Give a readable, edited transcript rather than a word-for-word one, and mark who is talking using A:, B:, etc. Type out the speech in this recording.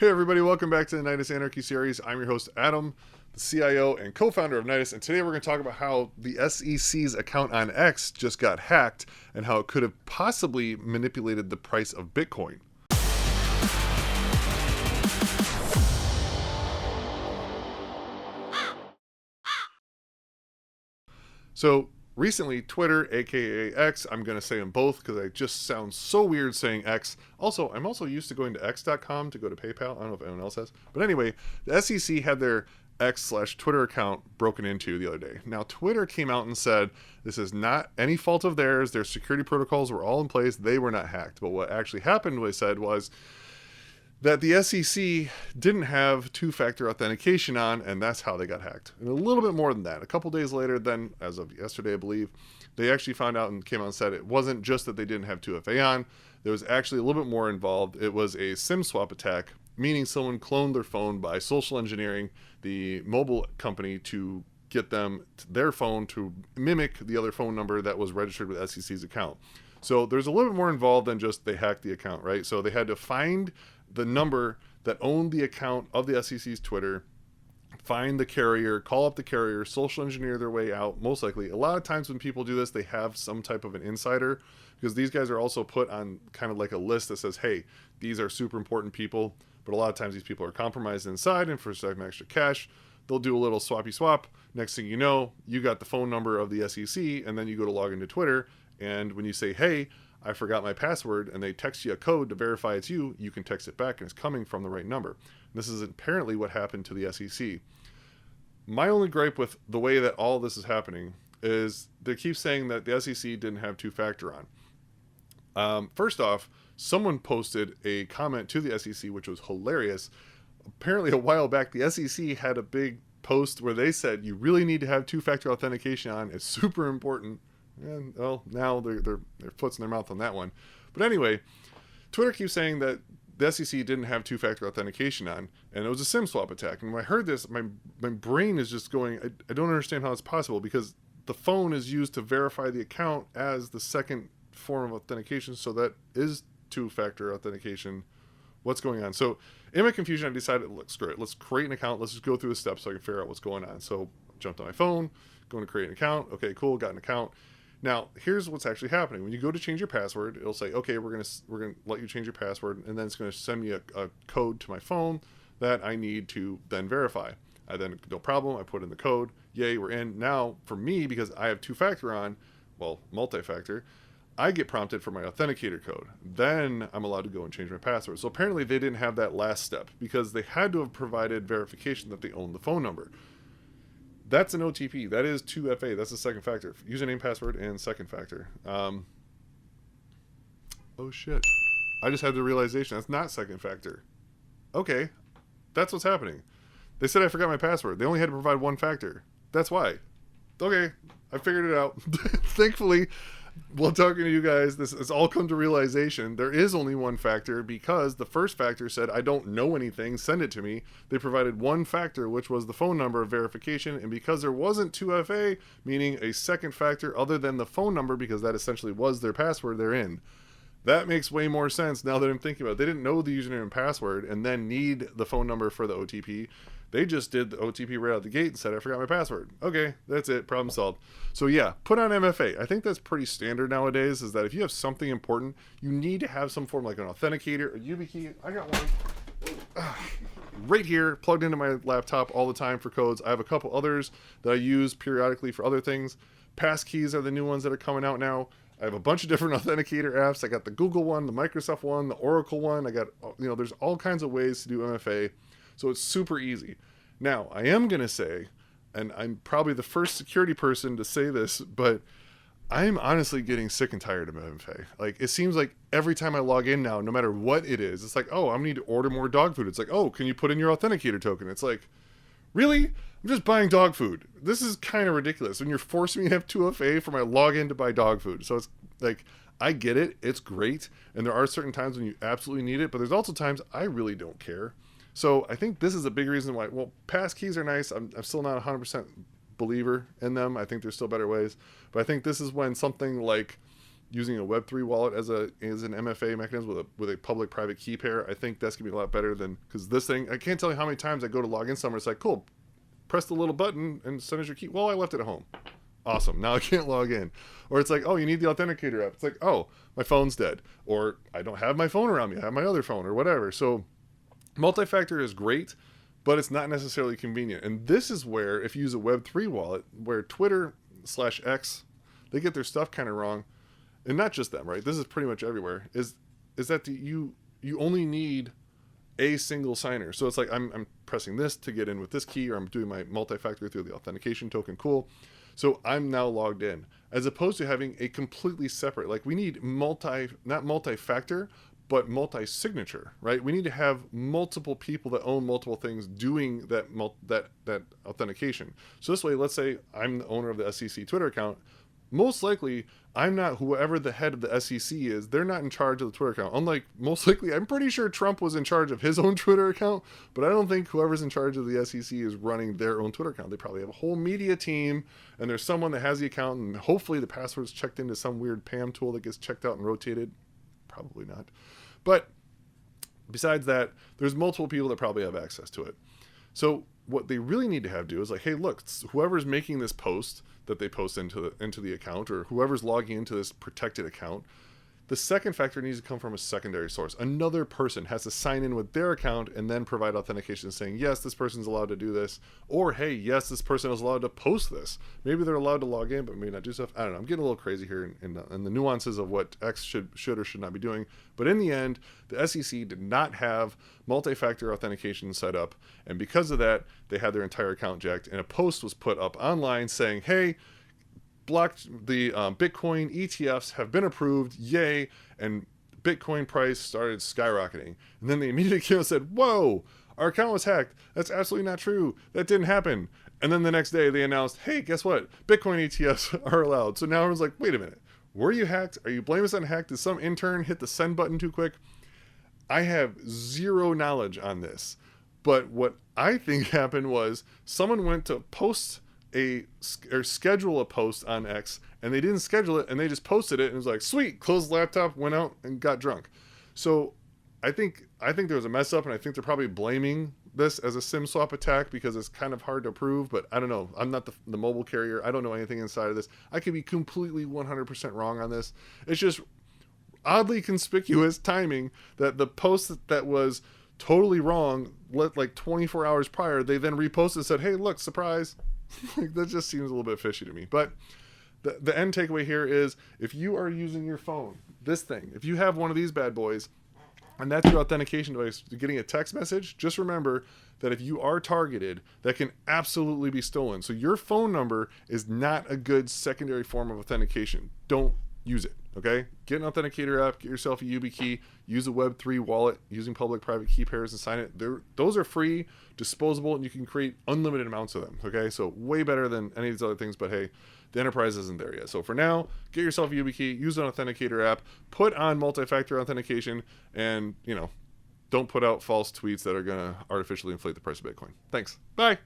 A: Hey everybody, welcome back to the Nidus Anarchy series. I'm your host Adam, the CIO and co-founder of Nidus, and today we're going to talk about how the SEC's account on X just got hacked and how it could have possibly manipulated the price of Bitcoin. So recently, Twitter, aka X, I'm going to say them both because I just sound so weird saying X. Also, I'm also used to going to x.com to go to PayPal. I don't know if anyone else has. But anyway, the SEC had their X/Twitter account broken into the other day. Now, Twitter came out and said this is not any fault of theirs. Their security protocols were all in place. They were not hacked. But what actually happened, what they said was that the SEC didn't have two-factor authentication on, and that's how they got hacked. And a little bit more than that. A couple days later, then, as of yesterday, I believe, they actually found out and came out and said it wasn't just that they didn't have 2FA on. There was actually a little bit more involved. It was a SIM swap attack, meaning someone cloned their phone by social engineering the mobile company to get them their phone to mimic the other phone number that was registered with SEC's account. So there's a little bit more involved than just they hacked the account, right? So they had to find the number that owned the account of the SEC's Twitter, find the carrier, call up the carrier, social engineer their way out. Most likely, a lot of times when people do this, they have some type of an insider, because these guys are also put on kind of like a list that says, hey, these are super important people, but a lot of times these people are compromised inside, and for some extra cash, they'll do a little swappy swap. Next thing you know, you got the phone number of the SEC, and then you go to log into Twitter, and when you say, hey, I forgot my password, and they text you a code to verify it's you, you can text it back and it's coming from the right number. This is apparently what happened to the SEC. My only gripe with the way that all this is happening is they keep saying that the SEC didn't have two-factor on. First off, someone posted a comment to the SEC, which was hilarious. Apparently a while back, the SEC had a big post where they said, you really need to have two-factor authentication on. It's super important. And well, now their foot's in their mouth on that one. But anyway, Twitter keeps saying that the SEC didn't have two-factor authentication on, and it was a SIM swap attack. And when I heard this, my brain is just going, I don't understand how it's possible, because the phone is used to verify the account as the second form of authentication, so that is two-factor authentication. What's going on? So in my confusion, I decided, look, screw it. Let's create an account. Let's just go through the steps so I can figure out what's going on. So jumped on my phone, going to create an account. Okay, cool, got an account. Now, here's what's actually happening. When you go to change your password, it'll say, okay, we're gonna let you change your password, and then it's going to send me a code to my phone that I need to then verify. I then, no problem, I put in the code. Yay, we're in. Now, for me, because I have two-factor on, well, multi-factor, I get prompted for my authenticator code. Then I'm allowed to go and change my password. So apparently they didn't have that last step, because they had to have provided verification that they own the phone number. That's an OTP. That is 2FA. That's the second factor. Username, password, and second factor. Oh shit. I just had the realization that's not second factor. Okay. That's what's happening. They said I forgot my password. They only had to provide one factor. That's why. Okay. I figured it out. Thankfully, while talking to you guys, this has all come to realization. There is only one factor, because the first factor said, I don't know anything, send it to me. They provided one factor, which was the phone number of verification. And because there wasn't 2FA, meaning a second factor other than the phone number, because that essentially was their password, they're in. That makes way more sense now that I'm thinking about it. They didn't know the username and password and then need the phone number for the OTP. They just did the OTP right out the gate and said, I forgot my password. Okay, that's it. Problem solved. So yeah, put on MFA. I think that's pretty standard nowadays, is that if you have something important, you need to have some form like an authenticator, a YubiKey. I got one right here plugged into my laptop all the time for codes. I have a couple others that I use periodically for other things. Passkeys are the new ones that are coming out now. I have a bunch of different authenticator apps. I got the Google one, the Microsoft one, the Oracle one. I got, there's all kinds of ways to do MFA. So it's super easy. Now, I am going to say, and I'm probably the first security person to say this, but I'm honestly getting sick and tired of MFA. Like, it seems like every time I log in now, no matter what it is, it's like, oh, I need to order more dog food. It's like, oh, can you put in your authenticator token? It's like, really? I'm just buying dog food. This is kind of ridiculous. And you're forcing me to have 2FA for my login to buy dog food. So it's like, I get it. It's great. And there are certain times when you absolutely need it, but there's also times I really don't care. So I think this is a big reason why, well, passkeys are nice. I'm still not 100% believer in them. I think there's still better ways. But I think this is when something like using a Web3 wallet as an MFA mechanism with a public-private key pair. I think that's going to be a lot better than, because this thing, I can't tell you how many times I go to log in somewhere. It's like, cool, press the little button and send us your key. Well, I left it at home. Awesome. Now I can't log in. Or it's like, oh, you need the authenticator app. It's like, oh, my phone's dead. Or I don't have my phone around me. I have my other phone or whatever. So multi-factor is great, but it's not necessarily convenient. And this is where, if you use a Web3 wallet, where Twitter/X, they get their stuff kind of wrong. And not just them, right? This is pretty much everywhere. Is that you only need a single signer. So it's like I'm pressing this to get in with this key, or I'm doing my multi-factor through the authentication token. Cool. So I'm now logged in, as opposed to having a completely separate. Like we need not multi-factor, but multi-signature, right? We need to have multiple people that own multiple things doing that authentication. So this way, let's say I'm the owner of the SEC Twitter account. Most likely, I'm not whoever the head of the SEC is. They're not in charge of the Twitter account. Unlike, most likely, I'm pretty sure Trump was in charge of his own Twitter account, but I don't think whoever's in charge of the SEC is running their own Twitter account. They probably have a whole media team, and there's someone that has the account, and hopefully the password's checked into some weird PAM tool that gets checked out and rotated. Probably not. But besides that, there's multiple people that probably have access to it. So what they really need to do is like, hey, look, whoever's making this post that they post into the account, or whoever's logging into this protected account, the second factor needs to come from a secondary source. Another person has to sign in with their account and then provide authentication saying, yes, this person's allowed to do this, or hey, yes, this person is allowed to post this. Maybe they're allowed to log in, but maybe not do stuff. I don't know. I'm getting a little crazy here in the nuances of what X should or should not be doing. But in the end, the SEC did not have multi-factor authentication set up, and because of that, they had their entire account jacked, and a post was put up online saying, hey, blocked the Bitcoin ETFs have been approved, yay, and Bitcoin price started skyrocketing. And then they immediately came and said, whoa, our account was hacked. That's absolutely not true. That didn't happen. And then the next day they announced, hey, guess what? Bitcoin ETFs are allowed. So now everyone's like, wait a minute. Were you hacked? Are you blaming us on hack? Did some intern hit the send button too quick? I have zero knowledge on this. But what I think happened was someone went to schedule a post on X, and they didn't schedule it, and they just posted it, and it was like, sweet, closed the laptop, went out, and got drunk. So I think there was a mess up, and I think they're probably blaming this as a SIM swap attack because it's kind of hard to prove, but I don't know. I'm not the mobile carrier. I don't know anything inside of this. I could be completely 100% wrong on this. It's just oddly conspicuous timing that the post that was totally wrong, like 24 hours prior, they then reposted and said, hey, look, surprise. Like, that just seems a little bit fishy to me. But the end takeaway here is, if you are using your phone, this thing, if you have one of these bad boys, and that's your authentication device, getting a text message, just remember that if you are targeted, that can absolutely be stolen. So your phone number is not a good secondary form of authentication. Don't use it, okay? Get an authenticator app, get yourself a YubiKey, use a Web3 wallet using public-private key pairs and sign it. Those are free, disposable, and you can create unlimited amounts of them, okay? So way better than any of these other things, but hey, the enterprise isn't there yet. So for now, get yourself a YubiKey, use an authenticator app, put on multi-factor authentication, and, don't put out false tweets that are going to artificially inflate the price of Bitcoin. Thanks. Bye.